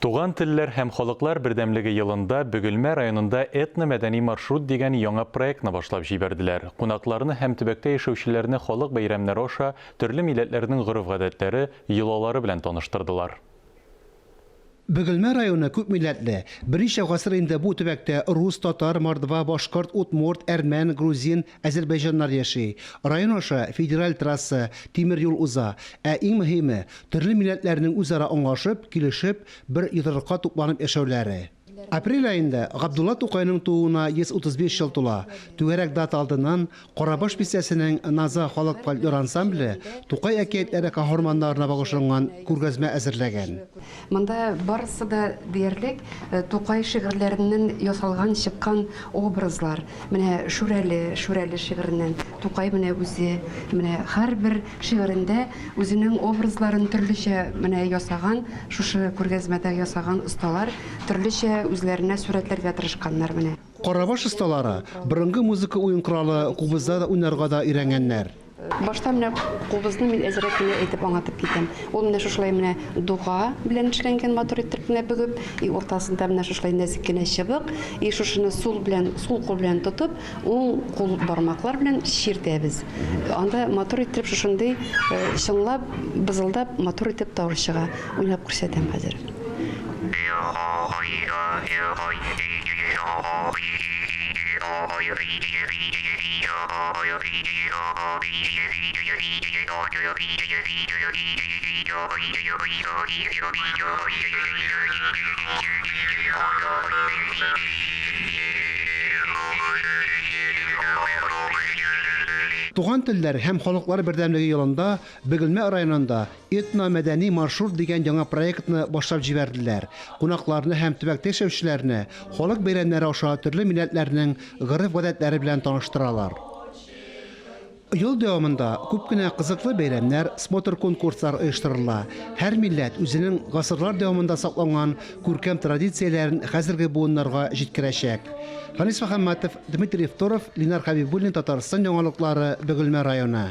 Туган телләр һәм халыклар бердәмлеге йылында Бөгелмә районында этно-мәдәни маршрут дигән яңа проектны башлап җибәрделәр. Кунакларны һәм төбәктә яшәүчеләрне халык бәйрәмнәре аша төрле милләтләрнең гореф-гадәтләре, йолалары белән таныштырдылар. Бөгелмә районы күп милләтле. Берничә гасыр инде бу төбәктә рус, татар, мордва, башкорт, удмурт, әрмән, грузин, азәрбайҗаннар яши. Район аша федераль трасса, тимер юл уза. Ә иң мөһиме, төрле милләтләрнең үзара аңлашып, килешеп, бер йодрыкка тупланып яшәүләре. Апрель айында Габдулла Тукайның тууына 135 жыл тула. Түгәрәк дата алдыннан Карабаш бистәсенең Наза халык фольклор ансамбле Тукай әкиятләре каһарманнарына багышланган күргәзмә әзерләгән. Монда барысы да диярлек Тукай шигырьләреннән ясалган чыккан образлар. Менә Шүрәле шигыреннән Тукай менә үзе менә һәрбер шигырендә үзенең образларын төрлечә менә ясаган, шушы күргәзмәдә ясаган осталар төрлечә үзләренә сурәтләргә тырышканнар менә. Карабаш осталары борынгы музыка уен коралы кубызда да уйнарга да өйрәнгәннәр. Башта менә кубызны мин әзрәк кенә әйтеп аңлатып китәм. Ул менә шушлай менә дуга белән эшләнгән матур итеп кенә бөгеп, уртасында менә шушлай нәзик кенә чыбык, шушыны сул кул белән тотып, уң кул бармаклар белән чиртәбез. Анда матур итеп шушындый чыңлап, бызылдап матур итеп тавыш чыга. Уйнап күрсәтәм хәзер. Туган телләр һәм халыклар бердәмлеге йылында Бөгелмә районында этно-мәдәни маршрут дигән яңа проектны башлап җибәрделәр. Кунакларны һәм төбәктә яшәүчеләрне халык бәйрәмнәре аша төрле милләтләрнең гореф-гадәтләре белән таныштыралар. Ел дәвамында күп кенә кызыклы бәйрәмнәр, смотр конкурслар оештырыла. Һәр милләт үзенең гасырлар дәвамында сакланган күркәм традицияләрен хәзерге буыннарга җиткерәчәк. Ханис Мөхәммәтов, Дмитрий Евторов, Линар Хәбибуллин, Татарстан яңалыклары, Бөгелмә районы.